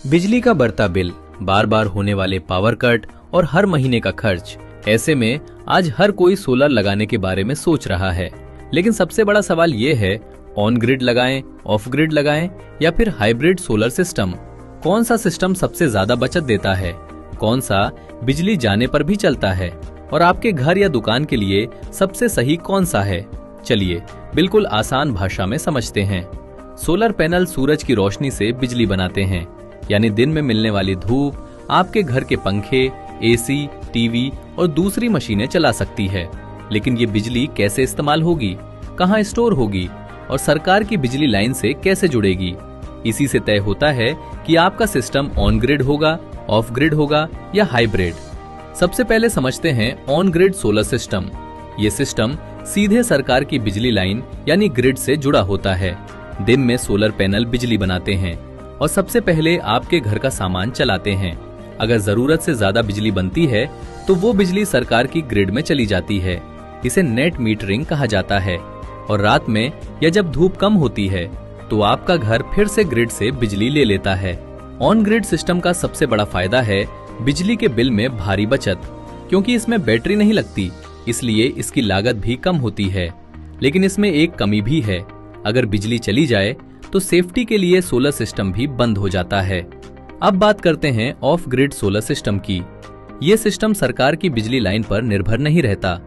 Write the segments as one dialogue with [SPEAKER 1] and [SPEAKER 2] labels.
[SPEAKER 1] बिजली का बढ़ता बिल, बार बार होने वाले पावर कट और हर महीने का खर्च, ऐसे में आज हर कोई सोलर लगाने के बारे में सोच रहा है। लेकिन सबसे बड़ा सवाल ये है, ऑन ग्रिड लगाएं, ऑफ ग्रिड लगाएं या फिर हाइब्रिड सोलर सिस्टम? कौन सा सिस्टम सबसे ज्यादा बचत देता है? कौन सा बिजली जाने पर भी चलता है? और आपके घर या दुकान के लिए सबसे सही कौन सा है? चलिए बिल्कुल आसान भाषा में समझते हैं। सोलर पैनल सूरज की रोशनी से बिजली बनाते हैं, यानी दिन में मिलने वाली धूप आपके घर के पंखे, एसी, टीवी और दूसरी मशीनें चला सकती है। लेकिन ये बिजली कैसे इस्तेमाल होगी, कहाँ स्टोर होगी और सरकार की बिजली लाइन से कैसे जुड़ेगी? इसी से तय होता है कि आपका सिस्टम ऑन ग्रिड होगा, ऑफ ग्रिड होगा या हाइब्रिड। सबसे पहले समझते हैं ऑन ग्रिड सोलर सिस्टम। ये सिस्टम सीधे सरकार की बिजली लाइन यानी ग्रिड से जुड़ा होता है। दिन में सोलर पैनल बिजली बनाते हैं और सबसे पहले आपके घर का सामान चलाते हैं। अगर जरूरत से ज्यादा बिजली बनती है तो वो बिजली सरकार की ग्रिड में चली जाती है। इसे नेट मीटरिंग कहा जाता है। और रात में या जब धूप कम होती है तो आपका घर फिर से ग्रिड से बिजली ले लेता है। ऑन ग्रिड सिस्टम का सबसे बड़ा फायदा है बिजली के बिल में भारी बचत, क्योंकि इसमें बैटरी नहीं लगती, इसलिए इसकी लागत भी कम होती है। लेकिन इसमें एक कमी भी है, अगर बिजली चली जाए तो सेफ्टी के लिए सोलर सिस्टम भी बंद हो जाता है। अब बात करते हैं ऑफ ग्रिड सोलर सिस्टम की। ये सिस्टम सरकार की बिजली लाइन पर निर्भर नहीं रहता।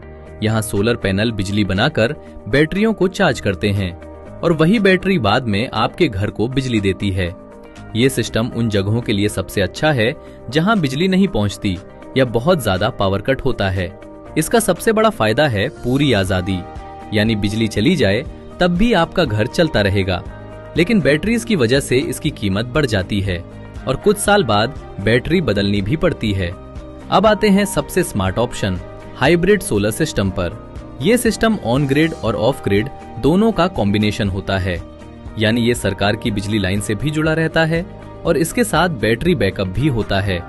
[SPEAKER 1] यहाँ सोलर पैनल बिजली बनाकर बैटरियों को चार्ज करते हैं और वही बैटरी बाद में आपके घर को बिजली देती है। ये सिस्टम उन जगहों के लिए सबसे अच्छा है जहाँ बिजली नहीं पहुँचती या बहुत ज्यादा पावर कट होता है। इसका सबसे बड़ा फायदा है पूरी आजादी, यानी बिजली चली जाए तब भी आपका घर चलता रहेगा। लेकिन बैटरीज की वजह से इसकी कीमत बढ़ जाती है और कुछ साल बाद बैटरी बदलनी भी पड़ती है। अब आते हैं सबसे smart option, hybrid solar system पर। यह सिस्टम ऑन ग्रिड और ऑफ ग्रिड दोनों का कॉम्बिनेशन होता है, यानी ये सरकार की बिजली लाइन से भी जुड़ा रहता है और इसके साथ बैटरी बैकअप भी होता है।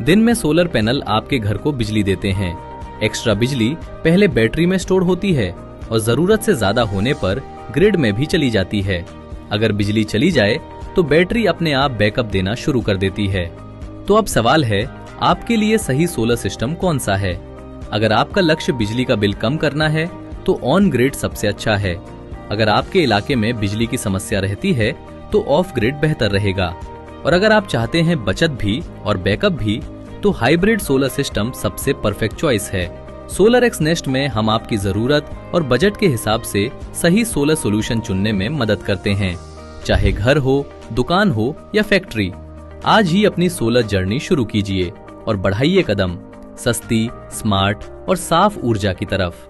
[SPEAKER 1] दिन में सोलर पैनल आपके घर को बिजली देते हैं। एक्स्ट्रा बिजली पहले बैटरी में स्टोर होती है और जरूरत से ज्यादा होने पर ग्रिड में भी चली जाती है। अगर बिजली चली जाए तो बैटरी अपने आप बैकअप देना शुरू कर देती है। तो अब सवाल है, आपके लिए सही सोलर सिस्टम कौन सा है? अगर आपका लक्ष्य बिजली का बिल कम करना है तो ऑन ग्रिड सबसे अच्छा है। अगर आपके इलाके में बिजली की समस्या रहती है तो ऑफ ग्रिड बेहतर रहेगा। और अगर आप चाहते हैं बचत भी और बैकअप भी तो हाइब्रिड सोलर सिस्टम सबसे परफेक्ट चॉइस है। सोलर एक्स नेस्ट में हम आपकी जरूरत और बजट के हिसाब से सही सोलर सोल्यूशन चुनने में मदद करते हैं, चाहे घर हो, दुकान हो या फैक्ट्री। आज ही अपनी सोलर जर्नी शुरू कीजिए और बढ़ाइए कदम सस्ती, स्मार्ट और साफ ऊर्जा की तरफ।